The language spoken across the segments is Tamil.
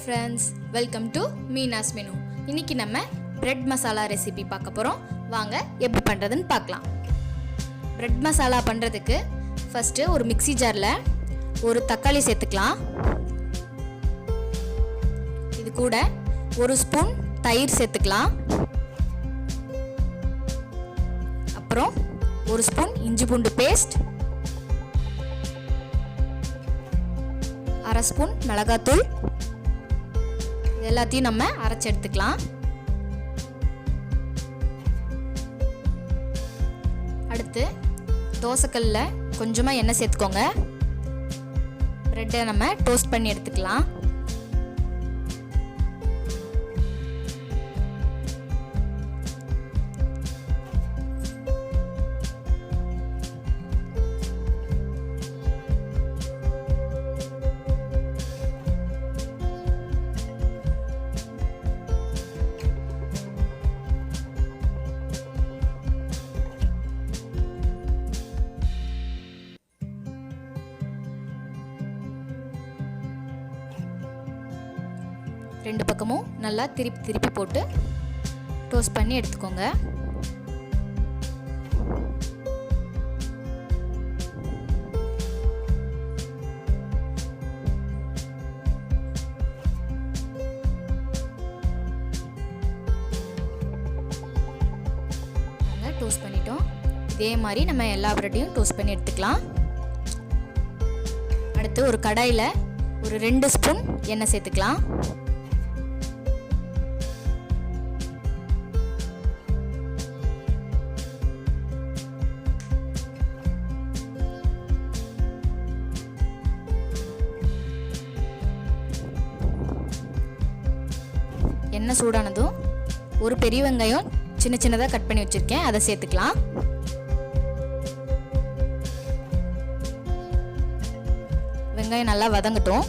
Friends, welcome to Meena's menu. இன்னைக்கு நம்ம பிரெட் மசாலா ரெசிபி பார்க்க போகிறோம். வாங்க எப்படி பண்ணுறதுன்னு பார்க்கலாம். பிரெட் மசாலா பண்ணுறதுக்கு ஃபஸ்ட்டு ஒரு மிக்ஸி ஜாரில் ஒரு தக்காளி சேர்த்துக்கலாம். இது கூட ஒரு ஸ்பூன் தயிர் சேர்த்துக்கலாம். அப்புறம் ஒரு ஸ்பூன் இஞ்சி பூண்டு பேஸ்ட், அரை ஸ்பூன் மிளகாத்தூள், எல்லாத்தையும் நம்ம அரைச்சி எடுத்துக்கலாம். அடுத்து தோசைக்கல்ல கொஞ்சமாக எண்ணெய் சேர்த்துக்கோங்க. பிரெட்டை நம்ம டோஸ்ட் பண்ணி எடுத்துக்கலாம். ரெண்டு பக்கமும் நல்லா திருப்பி போட்டு டோஸ்ட் பண்ணி எடுத்துக்கோங்க. டோஸ்ட் பண்ணிட்டோம். இதே மாதிரி நம்ம எல்லா பிரெட்டையும் டோஸ்ட் பண்ணி எடுத்துக்கலாம். அடுத்து ஒரு கடாயில் ஒரு 2 ஸ்பூன் எண்ணெய் சேர்த்துக்கலாம். எண்ணெய் சூடானதும் ஒரு பெரிய வெங்காயம் சின்னதாக கட் பண்ணி வச்சிருக்கேன், அதை சேர்த்துக்கலாம். வெங்காயம் நல்லா வதங்கட்டும்.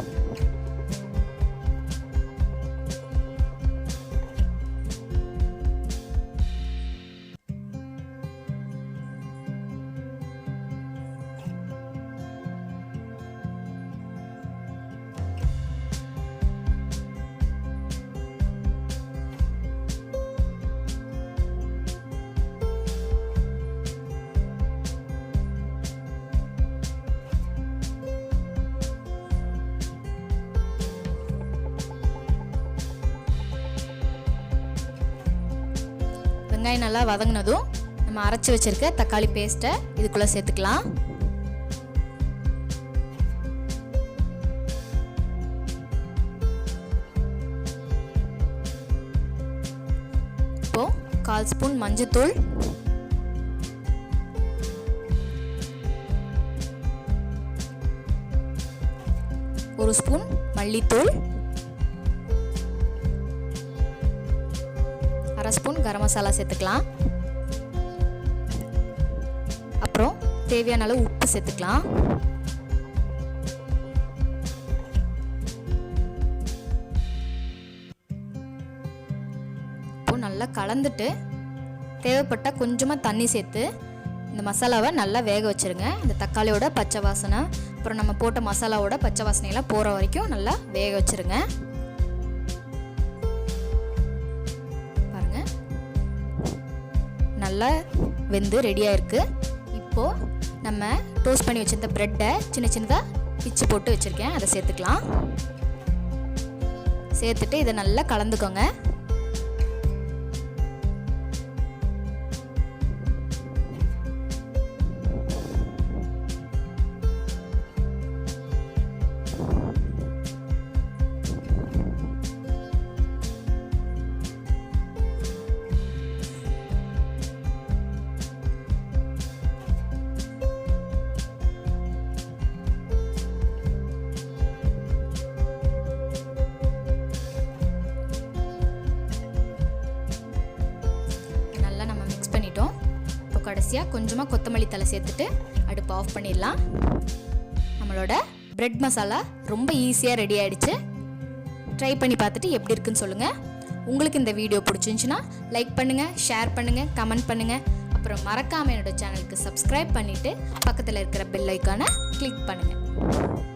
வெங்காயம் நல்லா வதங்கினதும் நம்ம அரைச்சி வச்சிருக்க தக்காளி பேஸ்ட்டை இதுக்குள்ள சேர்த்துக்கலாம். இப்போ 1/4 ஸ்பூன் மஞ்சத்தூள், ஒரு ஸ்பூன் மல்லித்தூள், அரை ஸ்பூன் கரம் மசாலா சேர்த்துக்கலாம். அப்புறம் தேவையான அளவு உப்பு சேர்த்துக்கலாம். இப்போ நல்லா கலந்துட்டு தேவைப்பட்ட கொஞ்சமாக தண்ணி சேர்த்து இந்த மசாலாவை நல்லா வேக வச்சுருங்க. இந்த தக்காளியோட பச்சை வாசனை, அப்புறம் நம்ம போட்ட மசாலாவோட பச்சை வாசனையெல்லாம் போகிற வரைக்கும் நல்லா வேக வச்சுருங்க. நல்லா வெந்து ரெடியாக இருக்குது. இப்போது நம்ம டோஸ்ட் பண்ணி வச்சிருந்த ப்ரெட்டை சின்னதாக பிச்சு போட்டு வச்சுருக்கேன், அதை சேர்த்துக்கலாம். சேர்த்துட்டு இதை நல்லா கலந்துக்கோங்க. கடைசியாக கொஞ்சமாக கொத்தமல்லி தலை சேர்த்துட்டு அடுப்பு ஆஃப் பண்ணிடலாம். நம்மளோட பிரெட் மசாலா ரொம்ப ஈஸியாக ரெடி ஆகிடுச்சு. ட்ரை பண்ணி பார்த்துட்டு எப்படி இருக்குன்னு சொல்லுங்கள். உங்களுக்கு இந்த வீடியோ பிடிச்சிருந்துச்சுன்னா லைக் பண்ணுங்கள், ஷேர் பண்ணுங்கள், கமெண்ட் பண்ணுங்கள். அப்புறம் மறக்காமல் என்னோட சேனலுக்கு சப்ஸ்கிரைப் பண்ணிவிட்டு பக்கத்தில் இருக்கிற பெல் ஐக்கானை கிளிக் பண்ணுங்கள்.